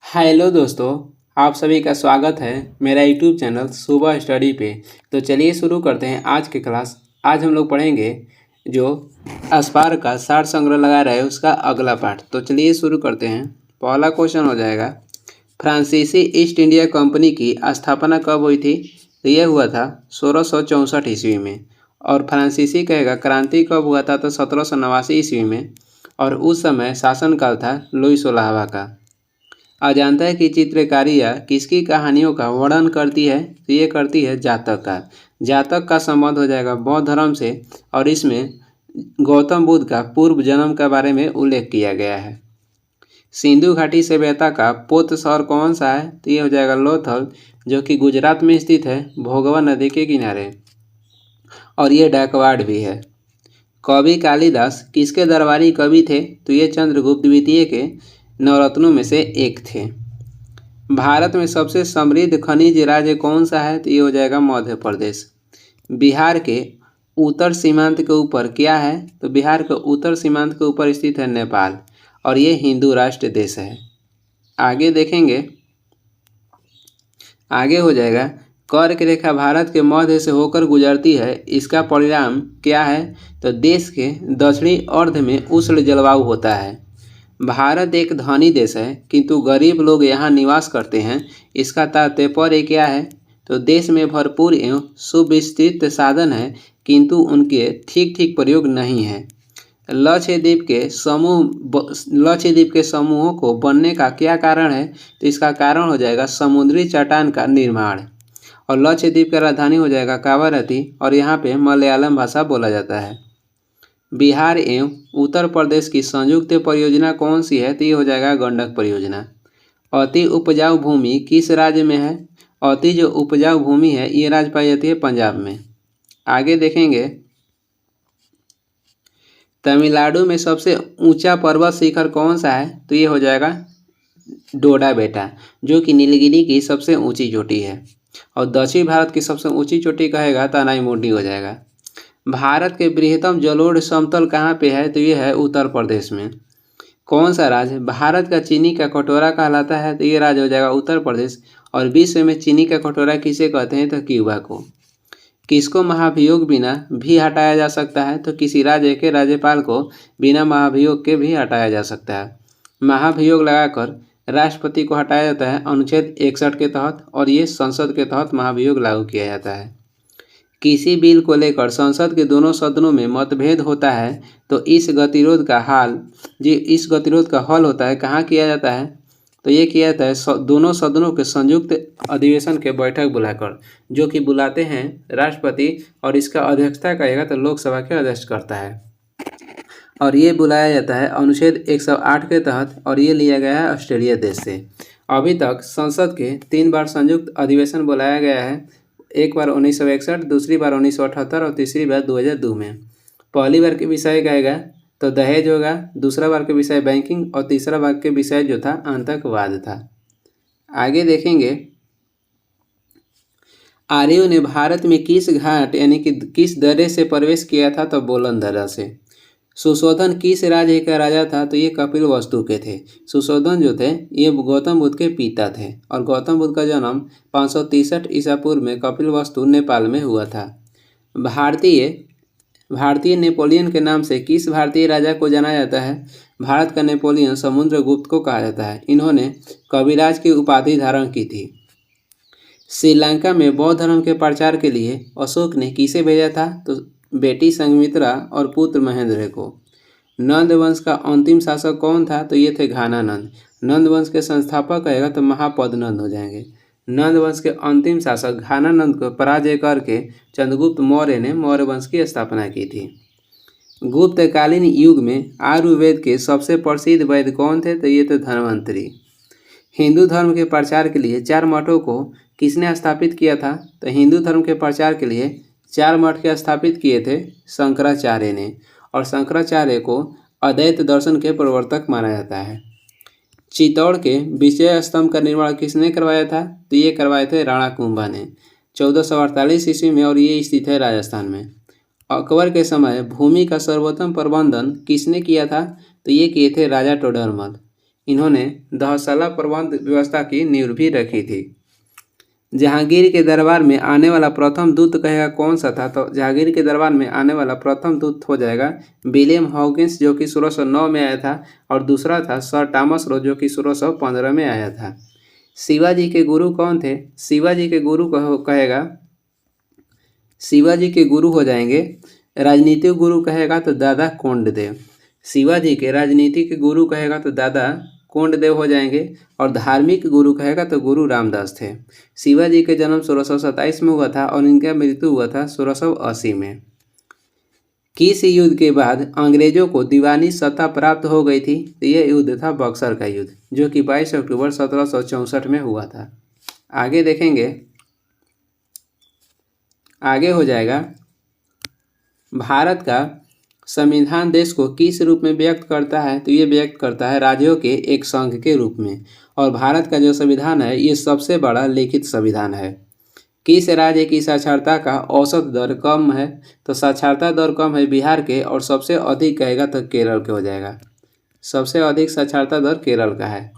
Hello दोस्तों, आप सभी का स्वागत है मेरा यूट्यूब चैनल सुबह स्टडी पे। तो चलिए शुरू करते हैं आज की क्लास। आज हम लोग पढ़ेंगे जो अस्पार का सार संग्रह लगा रहे उसका अगला पाठ। तो चलिए शुरू करते हैं। पहला क्वेश्चन हो जाएगा, फ्रांसीसी ईस्ट इंडिया कंपनी की स्थापना कब हुई थी? तो यह हुआ था 1664 ईस्वी में। और फ्रांसीसी कहेगा क्रांति कब हुआ था? तो 1789 ईस्वी में। और उस समय शासनकाल था लुई 16वां का। अजानता है कि चित्रकारियाँ किसकी कहानियों का वर्णन करती है? तो ये करती है जातक का। जातक का संबंध हो जाएगा बौद्ध धर्म से और इसमें गौतम बुद्ध का पूर्व जन्म के बारे में उल्लेख किया गया है। सिंधु घाटी सभ्यता का पोत शहर कौन सा है? तो ये हो जाएगा लोथल, जो कि गुजरात में स्थित है, भोगवा नदी के किनारे। और ये डाकवाड भी है। कवि कालिदास किसके दरबारी कवि थे? तो ये चंद्रगुप्त द्वितीय के नवरत्नों में से एक थे। भारत में सबसे समृद्ध खनिज राज्य कौन सा है? तो ये हो जाएगा मध्य प्रदेश। बिहार के उत्तर सीमांत के ऊपर क्या है? तो बिहार के उत्तर सीमांत के ऊपर स्थित है नेपाल और ये हिंदू राष्ट्र देश है। आगे देखेंगे, आगे हो जाएगा, कर्क रेखा भारत के मध्य से होकर गुजरती है, इसका परिणाम क्या है? तो देश के दक्षिणी अर्ध में उष्ण जलवायु होता है। भारत एक धनी देश है किंतु गरीब लोग यहाँ निवास करते हैं, इसका तात्पर्य क्या है? तो देश में भरपूर एवं सुविस्तृत साधन है किंतु उनके ठीक ठीक प्रयोग नहीं है। लक्षद्वीप के समूहों को बनने का क्या कारण है? तो इसका कारण हो जाएगा समुद्री चट्टान का निर्माण। और लक्षद्वीप का राजधानी हो जाएगा कावारती और यहाँ पे मलयालम भाषा बोला जाता है। बिहार एवं उत्तर प्रदेश की संयुक्त परियोजना कौन सी है? तो ये हो जाएगा गंडक परियोजना। अति उपजाऊ भूमि किस राज्य में है? अति जो उपजाऊ भूमि है ये राज्य पाई जाती है पंजाब में। आगे देखेंगे, तमिलनाडु में सबसे ऊंचा पर्वत शिखर कौन सा है? तो ये हो जाएगा डोडा बेटा, जो कि नीलगिरी की सबसे ऊंची चोटी है। और दक्षिण भारत की सबसे ऊंची चोटी कहेगा तनाई मुंडी हो जाएगा। भारत के बृहत्तम जलोढ़ समतल कहाँ पे है? तो ये है उत्तर प्रदेश में। कौन सा राज्य भारत का चीनी का कटोरा कहलाता है? तो ये राज्य हो जाएगा उत्तर प्रदेश। और विश्व में चीनी का कटोरा किसे कहते हैं? तो क्यूबा को। किसको महाभियोग बिना भी हटाया जा सकता है? तो किसी राज्य के राज्यपाल को बिना महाभियोग के भी हटाया जा सकता है। महाभियोग लगाकर राष्ट्रपति को हटाया जाता है अनुच्छेद 61 के तहत और ये संसद के तहत महाभियोग लागू किया जाता है। किसी बिल को लेकर संसद के दोनों सदनों में मतभेद होता है तो इस गतिरोध का हल होता है कहाँ किया जाता है? तो ये किया जाता है दोनों सदनों के संयुक्त अधिवेशन के बैठक बुलाकर, जो कि बुलाते हैं राष्ट्रपति और इसका अध्यक्षता करेगा तो लोकसभा के अध्यक्ष करता है। और ये बुलाया जाता है अनुच्छेद 108 के तहत और ये लिया गया है ऑस्ट्रेलिया देश से। अभी तक संसद के 3 बार संयुक्त अधिवेशन बुलाया गया है, एक बार 1961, दूसरी बार 1978 और तीसरी बार 2002 में। पहली बार के विषय कहेगा तो दहेज होगा, दूसरा बार के विषय बैंकिंग और तीसरा बार के विषय जो था आतंकवाद था। आगे देखेंगे, आर्यों ने भारत में किस घाट यानी कि किस दर्रे से प्रवेश किया था? तो बोलन दर्रा से। सुशोधन किस राज्य का राजा था? तो ये कपिल वस्तु के थे। सुशोधन जो थे ये गौतम बुद्ध के पिता थे और गौतम बुद्ध का जन्म 563 ईसा पूर्व में कपिल वस्तु नेपाल में हुआ था। भारतीय नेपोलियन के नाम से किस भारतीय राजा को जाना जाता है? भारत का नेपोलियन समुद्रगुप्त को कहा जाता है। इन्होंने कविराज की उपाधि धारण की थी। श्रीलंका में बौद्ध धर्म के प्रचार के लिए अशोक ने किसे भेजा था? तो बेटी संघमित्रा और पुत्र महेंद्र को। नंद वंश का अंतिम शासक कौन था? तो ये थे घानानंद। नंद वंश के संस्थापक कहेगा तो महापद नंद हो जाएंगे। नंद वंश के अंतिम शासक घानानंद को पराजय करके चंद्रगुप्त मौर्य ने मौर्य वंश की स्थापना की थी। गुप्तकालीन युग में आयुर्वेद के सबसे प्रसिद्ध वैद्य कौन थे? तो ये थे धन्वंतरी। हिंदू धर्म के प्रचार के लिए 4 मठों को किसने स्थापित किया था? तो हिंदू धर्म के प्रचार के लिए 4 मठ के स्थापित किए थे शंकराचार्य ने। और शंकराचार्य को अद्वैत दर्शन के प्रवर्तक माना जाता है। चित्तौड़ के विजय स्तंभ का निर्माण किसने करवाया था? तो ये करवाए थे राणा कुंभा ने 1448 ईस्वी में और ये स्थित है राजस्थान में। अकबर के समय भूमि का सर्वोत्तम प्रबंधन किसने किया था? तो ये किए थे राजा टोडरमल। इन्होंने दहशला प्रबंध व्यवस्था की नींव भी रखी थी। जहांगीर के दरबार में आने वाला प्रथम दूत कहेगा कौन सा था? तो जहांगीर के दरबार में आने वाला प्रथम दूत हो जाएगा विलियम हॉकिंस, जो कि 1609 में आया था, और दूसरा था सर थॉमस रो, जो कि 1615 में आया था। शिवाजी के गुरु कौन थे? शिवाजी के गुरु कहेगा, शिवाजी के गुरु हो जाएंगे, राजनीतिक गुरु कहेगा तो दादा कोंडदेव। शिवाजी के राजनीतिक गुरु कहेगा तो दादा कोंडदेव हो जाएंगे, और धार्मिक गुरु कहेगा तो गुरु रामदास थे। शिवाजी के जन्म 1627 में हुआ था और इनका मृत्यु हुआ था 1680 में। किस युद्ध के बाद अंग्रेजों को दीवानी सत्ता प्राप्त हो गई थी? तो यह युद्ध था बक्सर का युद्ध, जो कि 22 अक्टूबर 1764 में हुआ था। आगे देखेंगे, आगे हो जाएगा भारत का संविधान देश को किस रूप में व्यक्त करता है? तो ये व्यक्त करता है राज्यों के एक संघ के रूप में। और भारत का जो संविधान है ये सबसे बड़ा लिखित संविधान है। किस राज्य की साक्षरता का औसत दर कम है? तो साक्षरता दर कम है बिहार के, और सबसे अधिक कहेगा तो केरल के हो जाएगा। सबसे अधिक साक्षरता दर केरल का है।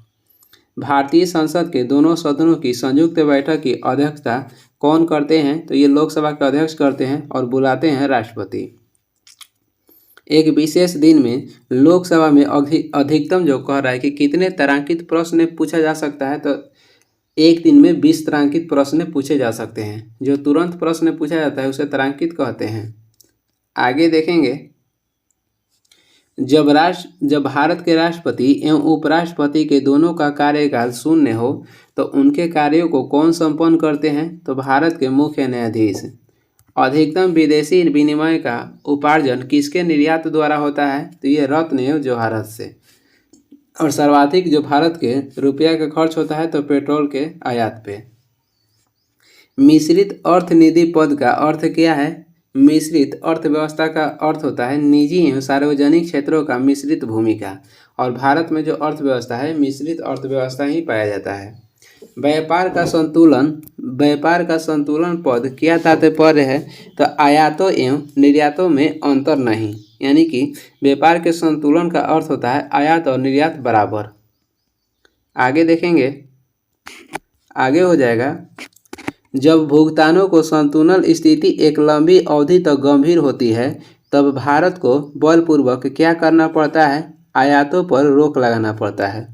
भारतीय संसद के दोनों सदनों की संयुक्त बैठक की अध्यक्षता कौन करते हैं? तो ये लोकसभा के अध्यक्ष करते हैं और बुलाते हैं राष्ट्रपति। एक विशेष दिन में लोकसभा में अधिकतम जो कह रहा है कि कितने तारांकित प्रश्न पूछा जा सकता है? तो एक दिन में 20 तारांकित प्रश्न पूछे जा सकते हैं। जो तुरंत प्रश्न पूछा जाता है उसे तारांकित कहते हैं। आगे देखेंगे, जब भारत के राष्ट्रपति एवं उपराष्ट्रपति के दोनों का कार्यकाल शून्य हो तो उनके कार्यों को कौन संपन्न करते हैं? तो भारत के मुख्य न्यायाधीश। अधिकतम विदेशी विनिमय का उपार्जन किसके निर्यात द्वारा होता है? तो ये रत्न एवं जवाहरात से। और सर्वाधिक जो भारत के रुपया का खर्च होता है तो पेट्रोल के आयात पे। मिश्रित अर्थनिधि पद का अर्थ क्या है? मिश्रित अर्थव्यवस्था का अर्थ होता है निजी एवं सार्वजनिक क्षेत्रों का मिश्रित भूमिका। और भारत में जो अर्थव्यवस्था है मिश्रित अर्थव्यवस्था ही पाया जाता है। व्यापार का संतुलन पद क्या तात्पर्य है? तो आयातों एवं निर्यातों में अंतर नहीं, यानी कि व्यापार के संतुलन का अर्थ होता है आयात और निर्यात बराबर। आगे देखेंगे, आगे हो जाएगा, जब भुगतानों को संतुलन स्थिति एक लंबी अवधि तक गंभीर होती है तब भारत को बलपूर्वक क्या करना पड़ता है? आयातों पर रोक लगाना पड़ता है।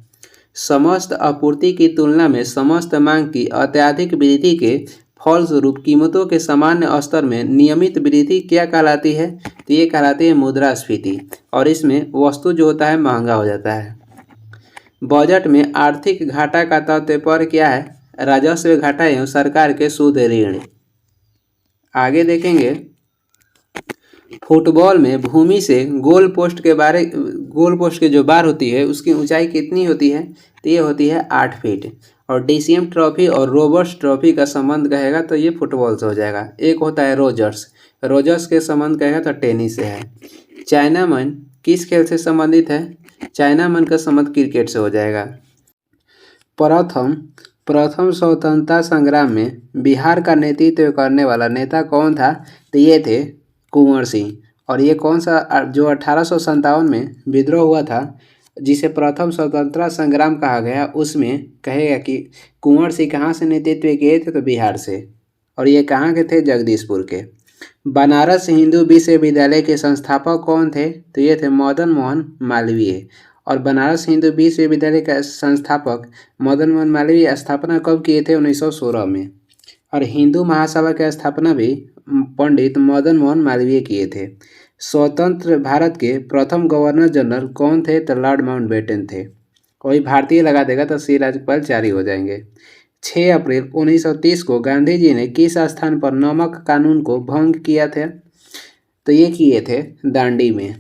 समस्त आपूर्ति की तुलना में समस्त मांग की अत्यधिक वृद्धि के फलस्वरूप कीमतों के सामान्य स्तर में नियमित वृद्धि क्या कहलाती है? तो ये कहलाती है मुद्रास्फीति, और इसमें वस्तु जो होता है महंगा हो जाता है। बजट में आर्थिक घाटा का तात्पर्य क्या है? राजस्व घाटा एवं सरकार के शुद्ध ऋण। आगे देखेंगे, फुटबॉल में भूमि से गोल पोस्ट के जो बार होती है उसकी ऊंचाई कितनी होती है? तो ये होती है 8 फीट। और डीसीएम ट्रॉफी और रोबर्ट्स ट्रॉफी का संबंध कहेगा तो ये फुटबॉल से हो जाएगा। एक होता है रोजर्स के संबंध कहेगा तो टेनिस से है। चाइनामैन किस खेल से संबंधित है? चाइनामैन का संबंध क्रिकेट से हो जाएगा। प्रथम स्वतंत्रता संग्राम में बिहार का नेतृत्व करने वाला नेता कौन था? तो ये थे कुंवर सिंह। और ये कौन सा जो 1857 में विद्रोह हुआ था जिसे प्रथम स्वतंत्रता संग्राम कहा गया, उसमें कहेगा कि कुंवर सिंह कहाँ से नेतृत्व किए थे? तो बिहार से। और ये कहाँ के थे? जगदीशपुर के। बनारस हिंदू विश्वविद्यालय के संस्थापक कौन थे? तो ये थे मदन मोहन मालवीय। और बनारस हिंदू विश्वविद्यालय का संस्थापक मदन मोहन मालवीय स्थापना कब किए थे? 1916 में। और हिंदू महासभा की स्थापना भी पंडित मदन मोहन मालवीय किए थे। स्वतंत्र भारत के प्रथम गवर्नर जनरल कौन थे? तो लॉर्ड माउंटबेटन थे। वही भारतीय लगा देगा तो श्री राज्यपाल हो जाएंगे। 6 अप्रैल 1930 को गांधी जी ने किस स्थान पर नमक कानून को भंग किया था? तो ये किए थे दांडी में।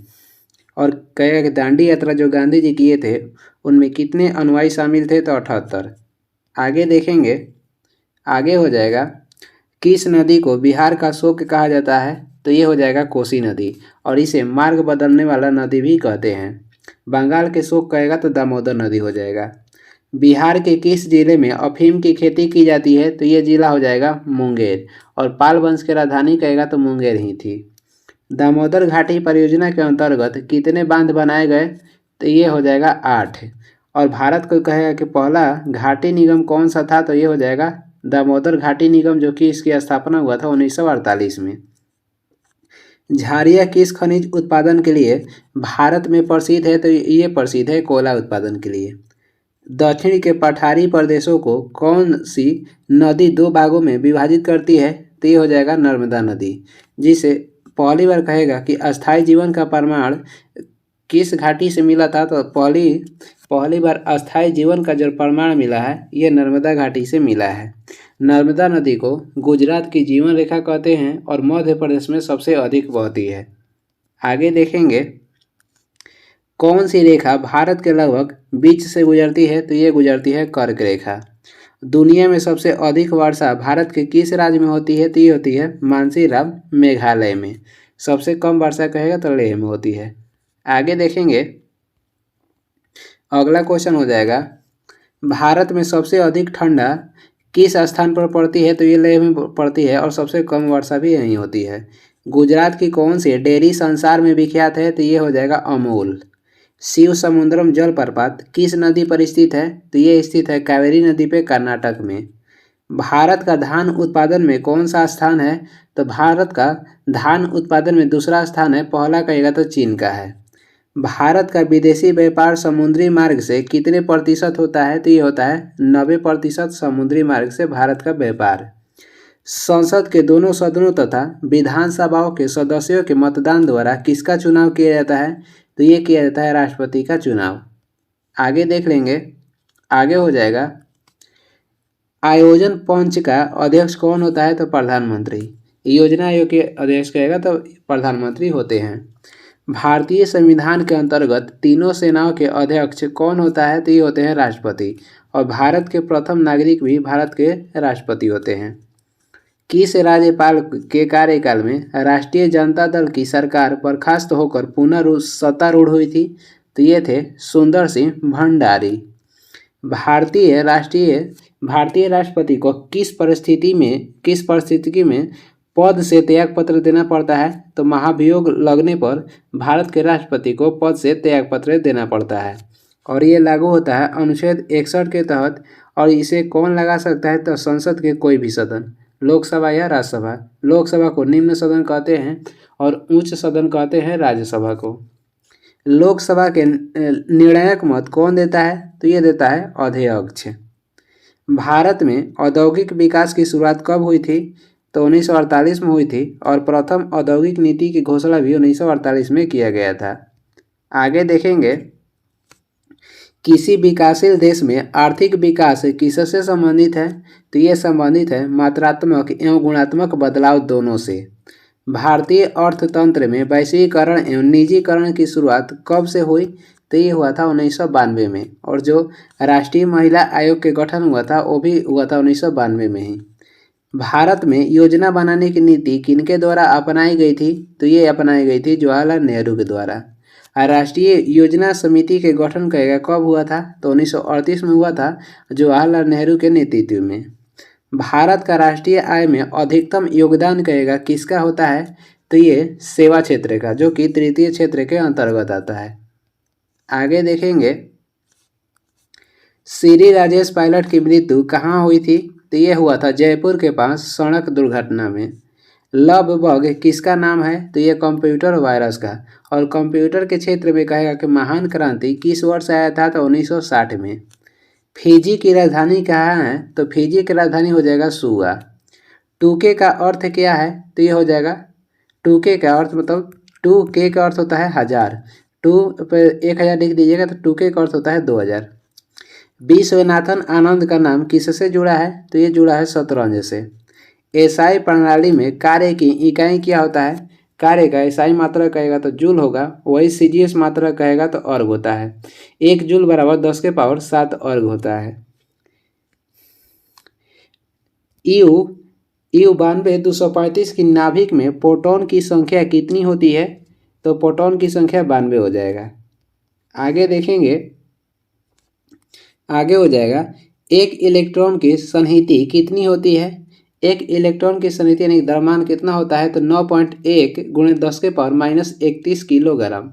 और कहेगा कि दांडी यात्रा जो गांधी जी किए थे उनमें कितने अनुयायी शामिल थे? तो 78। आगे देखेंगे, आगे हो जाएगा, किस नदी को बिहार का शोक कहा जाता है? तो ये हो जाएगा कोसी नदी। और इसे मार्ग बदलने वाला नदी भी कहते हैं। बंगाल के शोक कहेगा तो दामोदर नदी हो जाएगा। बिहार के किस जिले में अफीम की खेती की जाती है? तो ये जिला हो जाएगा मुंगेर। और पाल वंश की राजधानी कहेगा तो मुंगेर ही थी। दामोदर घाटी परियोजना के अंतर्गत कितने बांध बनाए गए? तो ये हो जाएगा 8। और भारत को कहेगा कि पहला घाटी निगम कौन सा था, तो ये हो जाएगा दामोदर घाटी निगम, जो कि इसकी स्थापना हुआ था 1948 में। झारिया किस खनिज उत्पादन के लिए भारत में प्रसिद्ध है, तो ये प्रसिद्ध है कोयला उत्पादन के लिए। दक्षिण के पठारी प्रदेशों को कौन सी नदी दो भागों में विभाजित करती है, तो ये हो जाएगा नर्मदा नदी। जिसे पहली बार कहेगा कि अस्थायी जीवन का प्रमाण किस घाटी से मिला था, तो पहली बार अस्थायी जीवन का जो प्रमाण मिला है ये नर्मदा घाटी से मिला है। नर्मदा नदी को गुजरात की जीवन रेखा कहते हैं और मध्य प्रदेश में सबसे अधिक बहती है। आगे देखेंगे कौन सी रेखा भारत के लगभग बीच से गुजरती है, तो ये गुजरती है कर्क रेखा। दुनिया में सबसे अधिक वर्षा भारत के किस राज्य में होती है, तो ये होती है मानसीराम मेघालय में। सबसे कम वर्षा कहेगा तो लेह में होती है। आगे देखेंगे अगला क्वेश्चन हो जाएगा भारत में सबसे अधिक ठंडा किस स्थान पर पड़ती है, तो ये लेह में पड़ती है और सबसे कम वर्षा भी यहीं होती है। गुजरात की कौन सी डेयरी संसार में विख्यात है, तो ये हो जाएगा अमूल। शिव समुद्रम जलप्रपात किस नदी पर स्थित है, तो ये स्थित है कावेरी नदी पे कर्नाटक में। भारत का धान उत्पादन में कौन सा स्थान है, तो भारत का धान उत्पादन में दूसरा स्थान है, पहला कहेगा तो चीन का है। भारत का विदेशी व्यापार समुद्री मार्ग से कितने प्रतिशत होता है, तो ये होता है 90% समुद्री मार्ग से भारत का व्यापार। संसद के दोनों सदनों तथा विधानसभाओं के सदस्यों के मतदान द्वारा किसका चुनाव किया जाता है, तो ये किया जाता है राष्ट्रपति का चुनाव। आगे देख लेंगे आगे हो जाएगा आयोजन पंच का अध्यक्ष कौन होता है, तो प्रधानमंत्री। योजना आयोग के अध्यक्ष कहेगा तो प्रधानमंत्री होते हैं। भारतीय संविधान के अंतर्गत तीनों सेनाओं के अध्यक्ष कौन होता है, तो ये होते हैं राष्ट्रपति। और भारत के प्रथम नागरिक भी भारत के राष्ट्रपति होते हैं। किस राज्यपाल के कार्यकाल में राष्ट्रीय जनता दल की सरकार बर्खास्त होकर पुनः सत्तारूढ़ हुई थी, तो ये थे सुंदर सिंह भंडारी। भारतीय राष्ट्रपति को किस परिस्थिति में पद से त्यागपत्र देना पड़ता है, तो महाभियोग लगने पर भारत के राष्ट्रपति को पद से त्यागपत्र देना पड़ता है और ये लागू होता है अनुच्छेद 61 के तहत। और इसे कौन लगा सकता है, तो संसद के कोई भी सदन, लोकसभा या राज्यसभा। लोकसभा को निम्न सदन कहते हैं और उच्च सदन कहते हैं राज्यसभा को। लोकसभा के निर्णायक मत कौन देता है, तो ये देता है अध्यक्ष। भारत में औद्योगिक विकास की शुरुआत कब हुई थी, तो 1948 में हुई थी और प्रथम औद्योगिक नीति की घोषणा भी 1948 में किया गया था। आगे देखेंगे किसी विकासशील देश में आर्थिक विकास किससे संबंधित है, तो ये संबंधित है मात्रात्मक एवं गुणात्मक बदलाव दोनों से। भारतीय अर्थतंत्र में वैश्वीकरण एवं निजीकरण की शुरुआत कब से हुई, तो ये हुआ था 1992 में। और जो राष्ट्रीय महिला आयोग के गठन हुआ था वो भी हुआ था 1992 में ही। भारत में योजना बनाने की नीति किनके द्वारा अपनाई गई थी, तो ये अपनाई गई थी जवाहरलाल नेहरू के द्वारा। राष्ट्रीय योजना समिति के गठन कहेगा कब हुआ था, तो 1938 में हुआ था जवाहरलाल नेहरू के नेतृत्व में। भारत का राष्ट्रीय आय में अधिकतम योगदान कहेगा किसका होता है, तो ये सेवा क्षेत्र का, जो कि तृतीय क्षेत्र के अंतर्गत आता है। आगे देखेंगे श्री राजेश पायलट की मृत्यु कहाँ हुई थी, तो ये हुआ था जयपुर के पास सड़क दुर्घटना में। लव बग किसका नाम है, तो ये कंप्यूटर वायरस का। और कंप्यूटर के क्षेत्र में कहेगा कि महान क्रांति किस वर्ष आया था, तो 1960 में। फिजी की राजधानी कहाँ है, तो फिजी की राजधानी हो जाएगा सुआ। टूके का अर्थ क्या है, तो ये हो जाएगा टूके का अर्थ मतलब 2K का अर्थ होता है 1000, 2 पर 1000 लिख दीजिएगा तो 2K का अर्थ होता है 2000। विश्वनाथन आनंद का नाम किससे जुड़ा है, तो ये जुड़ा है शतरंज से। एसआई प्रणाली में कार्य की इकाई क्या होता है, कार्य का एसआई मात्रा कहेगा तो जूल होगा, वही सीजीएस मात्रा कहेगा तो अर्ग होता है। 1 जूल बराबर 10 के पावर 7 अर्ग होता है। EU 92 की नाभिक में प्रोटॉन की संख्या कितनी होती है, तो प्रोटॉन की संख्या 92 हो जाएगा। आगे देखेंगे आगे हो जाएगा एक इलेक्ट्रॉन की सन्निहिति कितनी होती है। एक इलेक्ट्रॉन की सन्निहिति यानी द्रव्यमान कितना होता है, तो 9.1 × 10 के पावर -31 किलोग्राम।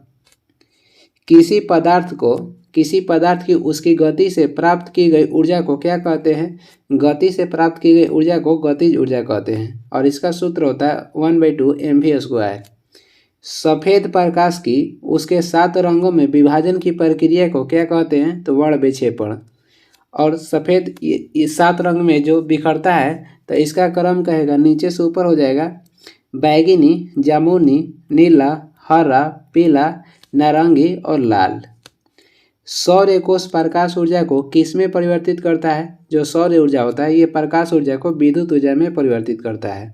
किसी पदार्थ को किसी पदार्थ की उसकी गति से प्राप्त की गई ऊर्जा को क्या कहते हैं? गति से प्राप्त की गई ऊर्जा को गतिज ऊर्जा कहते हैं और इसका सूत्र होता है 1/2 mv²। सफ़ेद प्रकाश की उसके 7 रंगों में विभाजन की प्रक्रिया को क्या कहते हैं? तो वर्णविक्षेपण। और सफ़ेद ये 7 रंग में जो बिखरता है तो इसका क्रम कहेगा नीचे से ऊपर हो जाएगा बैगनी, जामुनी, नीला, हरा, पीला, नारंगी और लाल। सौर कोश प्रकाश ऊर्जा को किस में परिवर्तित करता है? जो सौर ऊर्जा होता है ये प्रकाश ऊर्जा को विद्युत ऊर्जा में परिवर्तित करता है।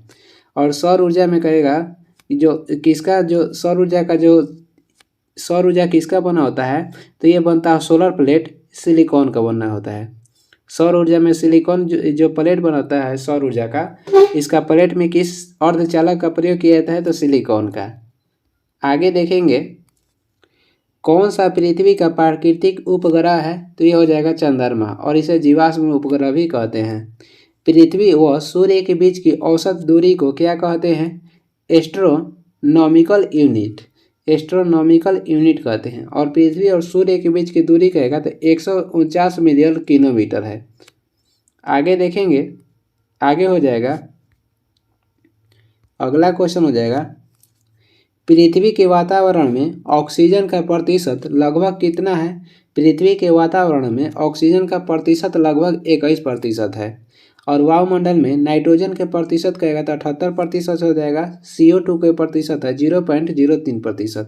और सौर ऊर्जा में कहेगा जो किसका जो सौर ऊर्जा किसका बना होता है? तो ये बनता है सोलर प्लेट सिलिकॉन का बनना होता है। सौर ऊर्जा में सिलिकॉन जो प्लेट बनाता है सौर ऊर्जा का, इसका प्लेट में किस अर्धचालक का प्रयोग किया जाता है? तो सिलिकॉन का। आगे देखेंगे कौन सा पृथ्वी का प्राकृतिक उपग्रह है? तो ये हो जाएगा चंद्रमा और इसे जीवाश्म उपग्रह भी कहते हैं। पृथ्वी व सूर्य के बीच की औसत दूरी को क्या कहते हैं? Astronomical unit. एस्ट्रोनॉमिकल यूनिट कहते हैं। और पृथ्वी और सूर्य के बीच की दूरी कहेगा तो 149 मिलियन किलोमीटर है। आगे देखेंगे, आगे हो जाएगा अगला क्वेश्चन हो जाएगा पृथ्वी के वातावरण में ऑक्सीजन का प्रतिशत लगभग कितना है? पृथ्वी के वातावरण में ऑक्सीजन का प्रतिशत लगभग 21% है और वायुमंडल में नाइट्रोजन के प्रतिशत कहेगा तो 78% हो जाएगा। CO2 के प्रतिशत है 0.03%।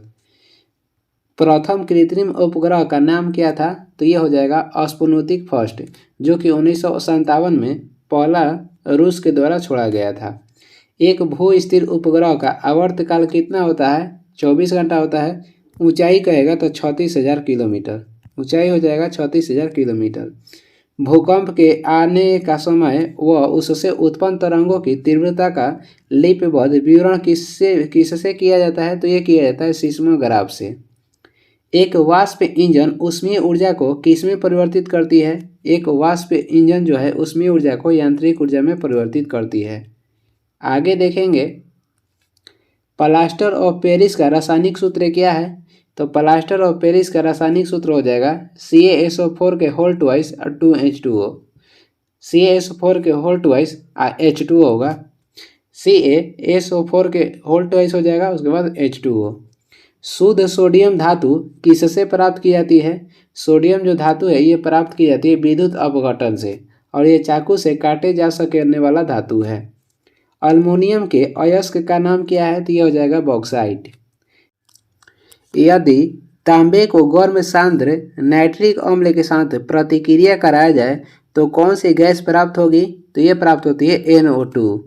प्रथम कृत्रिम उपग्रह का नाम क्या था? तो ये हो जाएगा स्पुतनिक फर्स्ट, जो कि 1957 में पहला रूस के द्वारा छोड़ा गया था। एक भू स्थिर उपग्रह का आवर्तकाल कितना होता है? 24 घंटा होता है। ऊंचाई कहेगा तो 36,000 किलोमीटर, ऊंचाई हो जाएगा 36,000 किलोमीटर। भूकंप के आने का समय व उससे उत्पन्न तरंगों की तीव्रता का लिपिबद्ध विवरण किससे किया जाता है? तो ये किया जाता है सीस्मोग्राफ से। एक वाष्प इंजन ऊष्मीय ऊर्जा को किस में परिवर्तित करती है? एक वाष्प इंजन जो है ऊष्मीय ऊर्जा को यांत्रिक ऊर्जा में परिवर्तित करती है। आगे देखेंगे प्लास्टर ऑफ पेरिस का रासायनिक सूत्र क्या है? तो प्लास्टर ऑफ पेरिस का रासायनिक सूत्र हो जाएगा CaSO4 के होल ट्वाइस और 2H2O। CaSO4 के होल ट्वाइस H2O होगा। CaSO4 के होल ट्वाइस हो जाएगा, उसके बाद H2O। शुद्ध सोडियम धातु किससे प्राप्त की जाती है? सोडियम जो धातु है ये प्राप्त की जाती है विद्युत अपघटन से और ये चाकू से काटे जा सकने वाला धातु है। अल्युमिनियम के अयस्क का नाम क्या है? तो ये हो जाएगा बॉक्साइट। यदि तांबे को गर्म सांद्र नाइट्रिक अम्ल के साथ प्रतिक्रिया कराया जाए तो कौन सी गैस प्राप्त होगी? तो ये प्राप्त होती है NO2।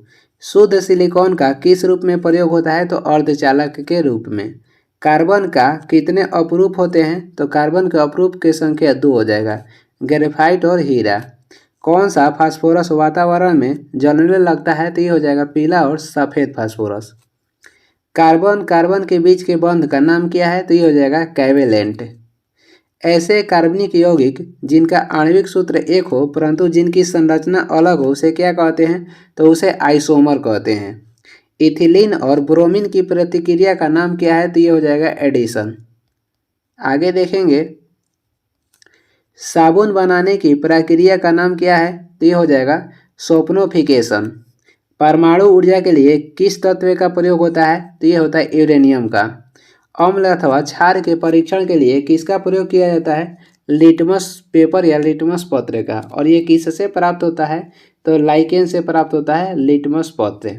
शुद्ध सिलिकॉन का किस रूप में प्रयोग होता है? तो अर्धचालक के रूप में। कार्बन का कितने अपरूप होते हैं? तो कार्बन के अपरूप की संख्या 2 हो जाएगा, ग्रेफाइट और हीरा। कौन सा फास्फोरस वातावरण में जलने लगता है? तो ये हो जाएगा पीला और सफ़ेद फास्फोरस। कार्बन के बीच के बंध का नाम क्या है? तो ये हो जाएगा कैवेलेंट। ऐसे कार्बनिक यौगिक जिनका आणविक सूत्र एक हो परंतु जिनकी संरचना अलग हो उसे क्या कहते हैं? तो उसे आइसोमर कहते हैं। इथिलीन और ब्रोमीन की प्रतिक्रिया का नाम क्या है? तो ये हो जाएगा एडिशन। आगे देखेंगे साबुन बनाने की प्रक्रिया का नाम क्या है? तो ये हो जाएगा सोपनोफिकेशन। परमाणु ऊर्जा के लिए किस तत्व का प्रयोग होता है? तो ये होता है यूरेनियम का। अम्ल अथवा क्षार के परीक्षण के लिए किसका प्रयोग किया जाता है? लिटमस पेपर या लिटमस पत्र का। और ये किससे प्राप्त होता है? तो लाइकेन से प्राप्त होता है लिटमस पत्र।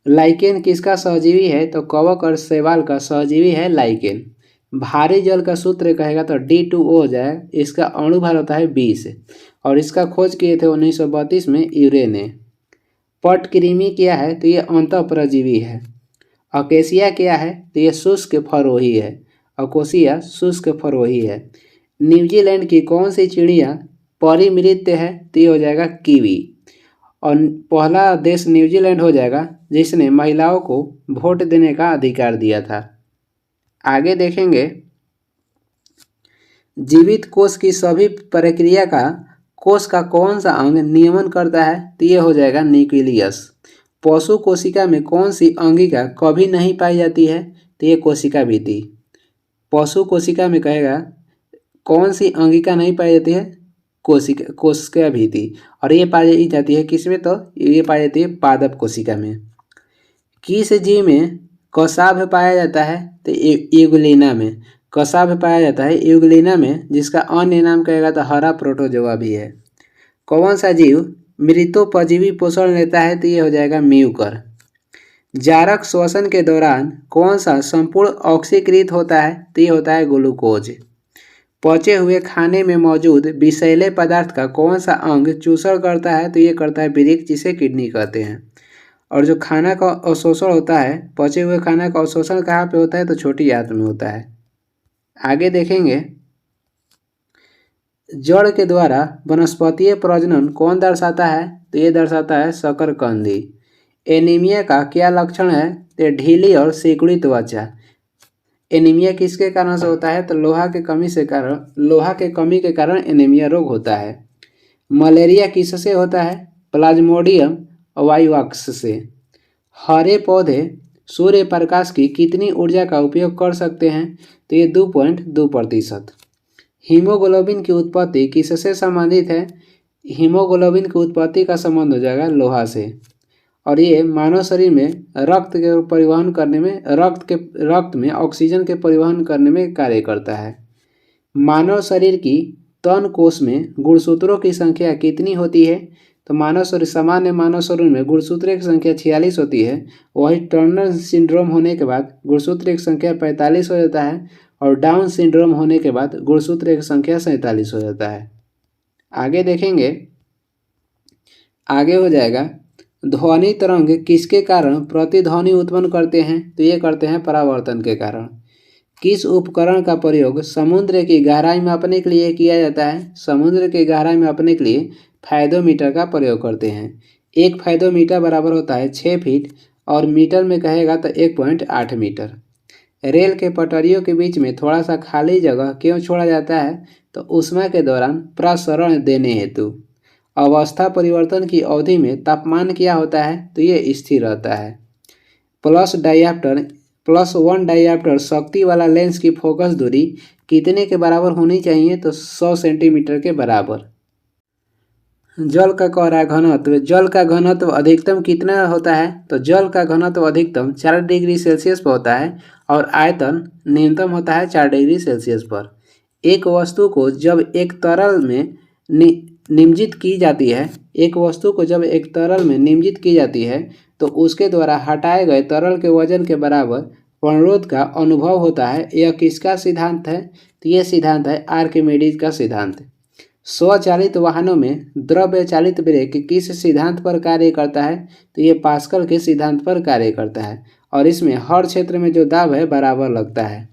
लाइकेन किसका सहजीवी है? तो कवक और शैवाल का सहजीवी है लाइकेन। भारी जल का सूत्र कहेगा तो D2O हो जाए। इसका अणुभार होता है 20 और इसका खोज किए थे 1932 में यूरे ने। पटकृमि क्या है? तो ये अंतःपरजीवी है। अकेसिया क्या है? तो ये शुष्क फरोही है। अकोसिया शुष्क फरोही है। न्यूजीलैंड की कौन सी चिड़िया परिमृत है? तो ये हो जाएगा कीवी। और पहला देश न्यूजीलैंड हो जाएगा जिसने महिलाओं को वोट देने का अधिकार दिया था। आगे देखेंगे जीवित कोश की सभी प्रक्रिया का कोश का कौन सा अंग नियमन करता है? तो ये हो जाएगा न्यूक्लियस। पशु कोशिका में कौन सी अंगिका कभी नहीं पाई जाती है? तो ये कोशिका भित्ति। पशु कोशिका में कहेगा कौन सी अंगिका नहीं पाई जाती है? कोशिका भित्ति। और ये पाई जाती है किसमें? तो ये पाई जाती है पादप कोशिका में। किस जीव में कसाभ पाया जाता है? तो यूग्लिना में कसाभ पाया जाता है, यूग्लिना में, जिसका अन्य नाम कहेगा तो हरा प्रोटोजोआ भी है। कौन सा जीव मृतोपजीवी पोषण लेता है? तो ये हो जाएगा म्यूकर। जारक श्वसन के दौरान कौन सा संपूर्ण ऑक्सीकृत होता है? तो ये होता है ग्लूकोज। पचे हुए खाने में मौजूद विषैले पदार्थ का कौन सा अंग चूषण करता है? तो ये करता है वृक्क, जिसे किडनी कहते हैं। और जो खाना का अवशोषण होता है, पचे हुए खाना का अवशोषण कहाँ पे होता है? तो छोटी आंत में होता है। आगे देखेंगे, जड़ के द्वारा वनस्पतीय प्रजनन कौन दर्शाता है? तो ये दर्शाता है शकरकंदी। एनीमिया का क्या लक्षण है? तो ढीली और सिकुड़ी त्वचा। एनीमिया किसके कारण से होता है? तो लोहा के कमी के कारण एनीमिया रोग होता है। मलेरिया किससे होता है? प्लाज्मोडियम वायुवाक्स से। हरे पौधे सूर्य प्रकाश की कितनी ऊर्जा का उपयोग कर सकते हैं? तो ये 2.2%। हीमोग्लोबिन की उत्पत्ति किससे संबंधित है? हीमोग्लोबिन की उत्पत्ति का संबंध हो जाएगा लोहा से। और ये मानव शरीर में रक्त के परिवहन करने में, रक्त में ऑक्सीजन के परिवहन करने में कार्य करता है। मानव शरीर की तन कोश में गुणसूत्रों की संख्या कितनी होती है? तो सामान्य मानव शरीर में गुणसूत्रों की संख्या 46 होती है। वही टर्नर सिंड्रोम होने के बाद गुणसूत्र की संख्या 45 हो जाता है, और डाउन सिंड्रोम होने के बाद गुणसूत्र की संख्या 47 हो जाता है। आगे देखेंगे, आगे हो जाएगा, ध्वनि तरंग किसके कारण प्रतिध्वनि उत्पन्न करते हैं? तो ये करते हैं परावर्तन के कारण। किस उपकरण का प्रयोग समुद्र की गहराई मापने के लिए किया जाता है? समुद्र की गहराई मापने के लिए फायदोमीटर का प्रयोग करते हैं। एक फायदोमीटर बराबर होता है 6 फीट, और मीटर में कहेगा तो 1.8 मीटर। रेल के पटरियों के बीच में थोड़ा सा खाली जगह क्यों छोड़ा जाता है? तो ऊष्मा के दौरान प्रसरण देने हेतु। अवस्था परिवर्तन की अवधि में तापमान क्या होता है? तो ये स्थिर रहता है। +1 डायऑप्टर शक्ति वाला लेंस की फोकस दूरी कितने के बराबर होनी चाहिए? तो 100 सेंटीमीटर के बराबर। जल का कोरा घनत्व, जल का घनत्व अधिकतम कितना होता है? तो जल का घनत्व अधिकतम 4 डिग्री सेल्सियस पर होता है, और आयतन न्यूनतम होता है 4 डिग्री सेल्सियस पर। एक वस्तु को जब एक तरल में निमज्जित की जाती है, एक वस्तु को जब एक तरल में निमज्जित की जाती है, तो उसके द्वारा हटाए गए तरल के वजन के बराबर प्रणोद का अनुभव होता है। यह किसका सिद्धांत है? तो ये सिद्धांत है आर्किमिडीज का सिद्धांत। स्वचालित वाहनों में द्रव्य चालित ब्रेक किस सिद्धांत पर कार्य करता है? तो ये पास्कल के सिद्धांत पर कार्य करता है, और इसमें हर क्षेत्र में जो दाब है बराबर लगता है।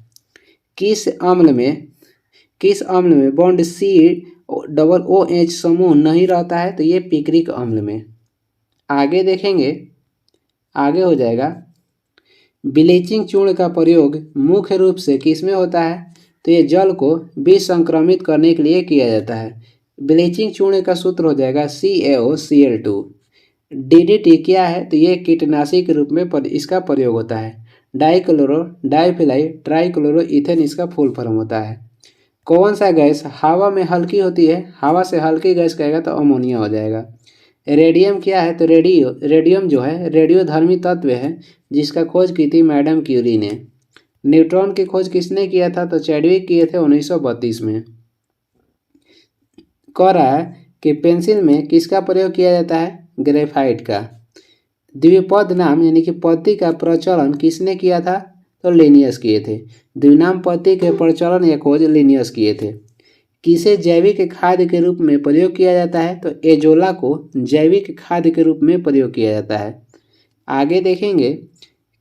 किस अम्ल में बॉन्ड COOH समूह नहीं रहता है? तो ये पिक्रिक अम्ल में। आगे देखेंगे, आगे हो जाएगा, ब्लीचिंग चूर्ण का प्रयोग मुख्य रूप से किस में होता है? तो ये जल को विसंक्रमित करने के लिए किया जाता है। ब्लीचिंग चूर्ण का सूत्र हो जाएगा CaOCl2। DDT क्या है? तो ये कीटनाशी के रूप में इसका प्रयोग होता है। डाइक्लोरो डाइफिनाइल ट्राइक्लोरोइथेन इसका फुल फॉर्म होता है। कौन सा गैस हवा में हल्की होती है? हवा से हल्की गैस कहेगा तो अमोनिया हो जाएगा। रेडियम क्या है? तो रेडियम जो है रेडियोधर्मी तत्व है, जिसका खोज की थी मैडम क्यूरी ने। न्यूट्रॉन की खोज किसने किया था? तो चैडविक किए थे 1932 में। कह रहा है कि पेंसिल में किसका प्रयोग किया जाता है? ग्रेफाइट का। द्विपद नाम यानी कि पद्धति का प्रचलन किसने किया था? तो लिनियस किए थे। द्विनाम पद्धति के प्रचलन या खोज लिनियस किए थे। किसे जैविक खाद्य के रूप में प्रयोग किया जाता है? तो एजोला को जैविक खाद्य के रूप में प्रयोग किया जाता है। आगे देखेंगे,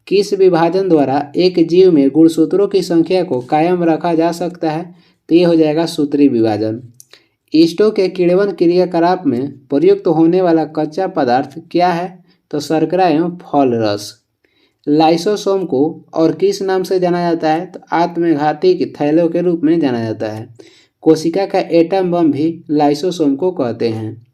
किस विभाजन द्वारा एक जीव में गुणसूत्रों की संख्या को कायम रखा जा सकता है? तो ये हो जाएगा सूत्री विभाजन। ईस्टों के किण्वन क्रियाकलाप में प्रयुक्त होने वाला कच्चा पदार्थ क्या है? तो शर्करा एवं फल रस। लाइसोसोम को और किस नाम से जाना जाता है? तो आत्मघाती थैलों के रूप में जाना जाता है। कोशिका का एटम बम भी लाइसोसोम को कहते हैं।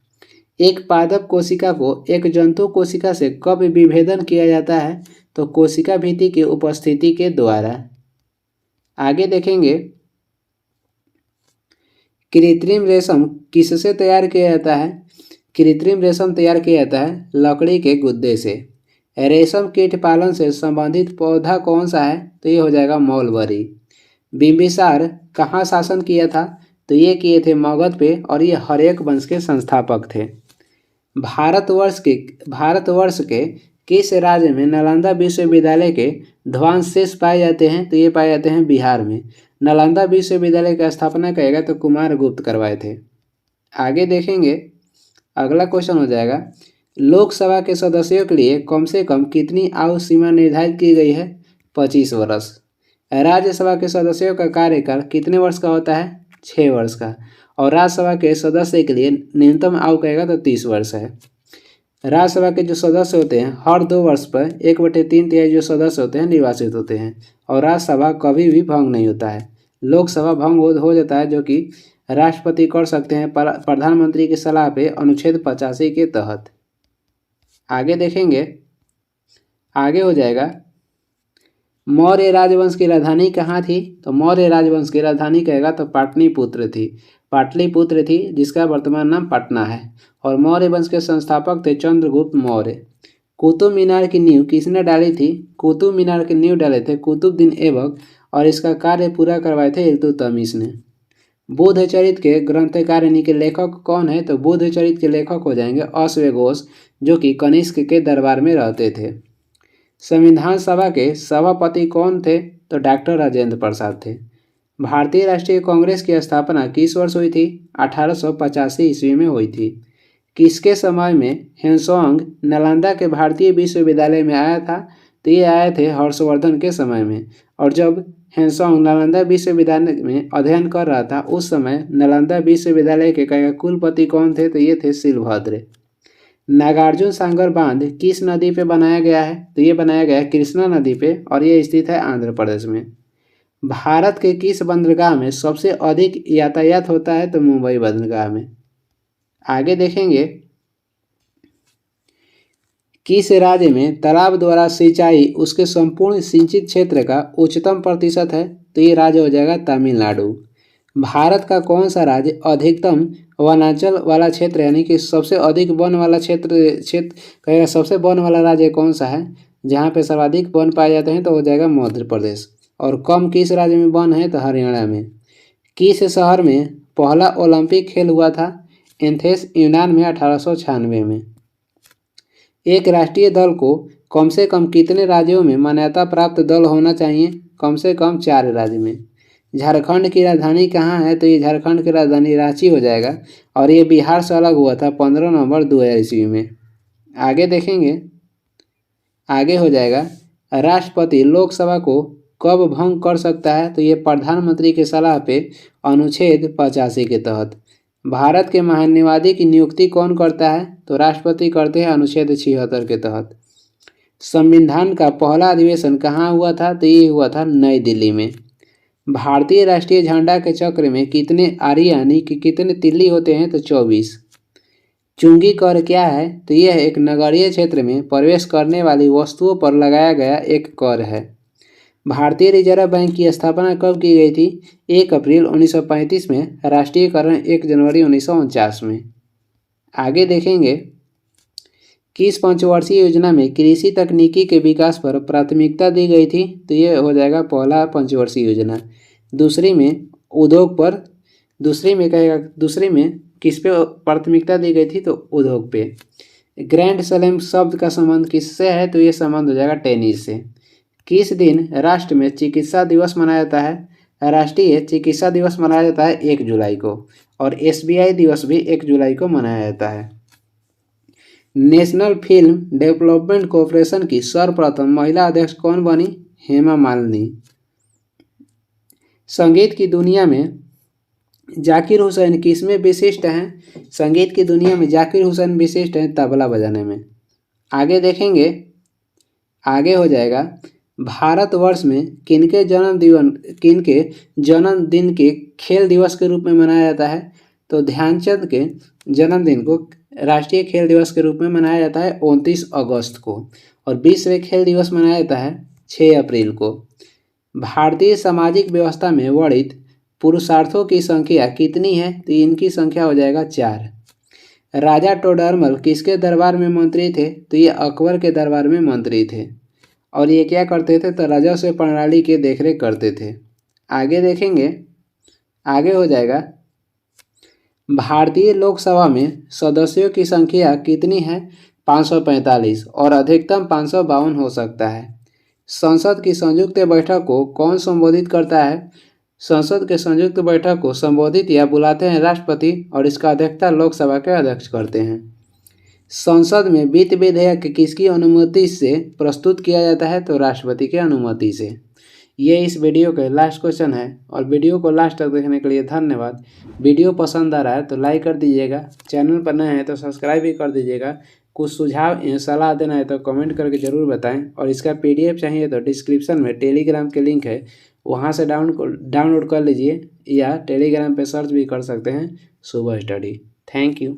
एक पादप कोशिका को एक जंतु कोशिका से कब विभेदन किया जाता है? तो कोशिका भित्ति की उपस्थिति के द्वारा। आगे देखेंगे, कृत्रिम रेशम किससे तैयार किया जाता है? कृत्रिम रेशम तैयार किया जाता है लकड़ी के गुद्दे से। रेशम कीट पालन से संबंधित पौधा कौन सा है? तो ये हो जाएगा मौलबरी। बिंबिसार कहाँ शासन किया था? तो ये किए थे मगध पे और ये हर्यक वंश के संस्थापक थे। भारतवर्ष के किस राज्य में नालंदा विश्वविद्यालय के ध्वंसावशेष पाए जाते हैं? तो ये पाए जाते हैं बिहार में। नालंदा विश्वविद्यालय की स्थापना करेगा तो कुमारगुप्त करवाए थे। आगे देखेंगे, अगला क्वेश्चन हो जाएगा, लोकसभा के सदस्यों के लिए कम से कम कितनी आयु सीमा निर्धारित की गई है? 25 वर्ष। राज्यसभा के सदस्यों का कार्यकाल कितने वर्ष का होता है? 6 वर्ष का। और राज्यसभा के सदस्य के लिए न्यूनतम आयु कहेगा तो 30 वर्ष है। राज्यसभा के जो सदस्य होते हैं हर 2 वर्ष पर 1/3 जो सदस्य होते हैं निर्वाचित होते हैं और राज्यसभा कभी भी भंग नहीं होता है। लोकसभा भंग हो जाता है जो कि राष्ट्रपति कर सकते हैं प्रधानमंत्री की सलाह पे अनुच्छेद 85 के तहत। आगे देखेंगे, आगे हो जाएगा, मौर्य राजवंश की राजधानी कहाँ थी? तो मौर्य राजवंश की राजधानी कहेगा तो पाटलिपुत्र थी जिसका वर्तमान नाम पटना है। और मौर्य वंश के संस्थापक थे चंद्रगुप्त मौर्य। कुतुब मीनार की नींव किसने डाली थी? कुतुब मीनार की नींव डाले थे कुतुबुद्दीन ऐबक और इसका कार्य पूरा करवाए थे इल्तुतमिश ने। बुद्ध चरित के ग्रंथकार यानी कि लेखक कौन है? तो बुद्ध चरित के लेखक हो जाएंगे अश्वघोष जो कि कनिष्क के दरबार में रहते थे। संविधान सभा के सभापति कौन थे? तो डॉक्टर राजेंद्र प्रसाद थे। भारतीय राष्ट्रीय कांग्रेस की स्थापना किस वर्ष हुई थी? 1885 ईस्वी में हुई थी। किसके समय में हेनसोंग नालंदा के भारतीय विश्वविद्यालय में आया था? तो ये आए थे हर्षवर्धन के समय में। और जब हेनसोंग नालंदा विश्वविद्यालय में अध्ययन कर रहा था उस समय नालंदा विश्वविद्यालय के कुलपति कौन थे? तो ये थे शिलभद्र। नागार्जुन सागर बांध किस नदी पे बनाया गया है? तो ये बनाया गया है कृष्णा नदी पे और ये स्थित है आंध्र प्रदेश में। भारत के किस बंदरगाह में सबसे अधिक यातायात होता है? तो मुंबई बंदरगाह में। आगे देखेंगे, किस राज्य में तालाब द्वारा सिंचाई उसके संपूर्ण सिंचित क्षेत्र का उच्चतम प्रतिशत है? तो ये राज्य हो जाएगा तमिलनाडु। भारत का कौन सा राज्य अधिकतम वनांचल वाला क्षेत्र यानी कि सबसे अधिक वन वाला क्षेत्र कहेगा सबसे वन वाला राज्य कौन सा है? जहाँ पे सर्वाधिक वन पाए जाते हैं तो हो जाएगा मध्य प्रदेश। और कम किस राज्य में वन है? तो हरियाणा में। किस शहर में पहला ओलंपिक खेल हुआ था? एथेंस यूनान में 1896 में। एक राष्ट्रीय दल को कम से कम कितने राज्यों में मान्यता प्राप्त दल होना चाहिए? कम से कम 4 राज्य में। झारखंड की राजधानी कहाँ है? तो ये झारखंड की राजधानी रांची हो जाएगा और ये बिहार से अलग हुआ था 15 नवंबर 2000 ईस्वी में। आगे देखेंगे, आगे हो जाएगा, राष्ट्रपति लोकसभा को कब भंग कर सकता है? तो ये प्रधानमंत्री की सलाह पे अनुच्छेद 85 के तहत। भारत के महान्यायवादी की नियुक्ति कौन करता है? तो राष्ट्रपति करते हैं अनुच्छेद 76 के तहत। संविधान का पहला अधिवेशन कहाँ हुआ था? तो ये हुआ था नई दिल्ली में। भारतीय राष्ट्रीय झंडा के चक्र में कितने आरी यानी कि कितने तिल्ली होते हैं? तो 24। चुंगी कर क्या है? तो यह एक नगरीय क्षेत्र में प्रवेश करने वाली वस्तुओं पर लगाया गया एक कर है। भारतीय रिजर्व बैंक की स्थापना कब की गई थी? 1 अप्रैल 1935 में। राष्ट्रीयकरण 1 जनवरी 1949 में। आगे देखेंगे, किस पंचवर्षीय योजना में कृषि तकनीकी के विकास पर प्राथमिकता दी गई थी? तो ये हो जाएगा पहला पंचवर्षीय योजना। दूसरी में उद्योग पर, दूसरी में किस पे प्राथमिकता दी गई थी? तो उद्योग पे। ग्रैंड स्लैम शब्द का संबंध किससे है? तो ये संबंध हो जाएगा टेनिस से। किस दिन राष्ट्र में चिकित्सा दिवस मनाया जाता है? राष्ट्रीय चिकित्सा दिवस मनाया जाता है 1 जुलाई को और SBI दिवस भी 1 जुलाई को मनाया जाता है। नेशनल फिल्म डेवलपमेंट कॉरपोरेशन की सर्वप्रथम महिला अध्यक्ष कौन बनी? हेमा मालिनी। संगीत की दुनिया में जाकिर हुसैन किसमें विशिष्ट हैं? संगीत की दुनिया में जाकिर हुसैन विशिष्ट हैं तबला बजाने में। आगे देखेंगे, आगे हो जाएगा, भारतवर्ष में किनके जन्मदिन के खेल दिवस के रूप में मनाया जाता है? तो ध्यानचंद के जन्मदिन को राष्ट्रीय खेल दिवस के रूप में मनाया जाता है 29 अगस्त को और विश्व खेल दिवस मनाया जाता है 6 अप्रैल को। भारतीय सामाजिक व्यवस्था में वर्णित पुरुषार्थों की संख्या कितनी है? तो इनकी संख्या हो जाएगा 4। राजा टोडरमल किसके दरबार में मंत्री थे? तो ये अकबर के दरबार में मंत्री थे और ये क्या करते थे? तो राजस्व प्रणाली की देखरेख करते थे। आगे देखेंगे, आगे हो जाएगा भारतीय लोकसभा में सदस्यों की संख्या कितनी है? 545 और अधिकतम 552 हो सकता है। संसद की संयुक्त बैठक को कौन संबोधित करता है? संसद के संयुक्त बैठक को संबोधित या बुलाते हैं राष्ट्रपति और इसका अध्यक्षता लोकसभा के अध्यक्ष करते हैं। संसद में वित्त विधेयक किसकी अनुमति से प्रस्तुत किया जाता है? तो राष्ट्रपति की अनुमति से। ये इस वीडियो का लास्ट क्वेश्चन है और वीडियो को लास्ट तक देखने के लिए धन्यवाद। वीडियो पसंद आ रहा है तो लाइक कर दीजिएगा, चैनल पर नए हैं तो सब्सक्राइब भी कर दीजिएगा। कुछ सुझाव सलाह देना है तो कमेंट करके ज़रूर बताएं और इसका PDF चाहिए तो डिस्क्रिप्शन में टेलीग्राम के लिंक है, वहाँ से डाउनलोड कर लीजिए या टेलीग्राम पे सर्च भी कर सकते हैं शुभ स्टडी। Thank you.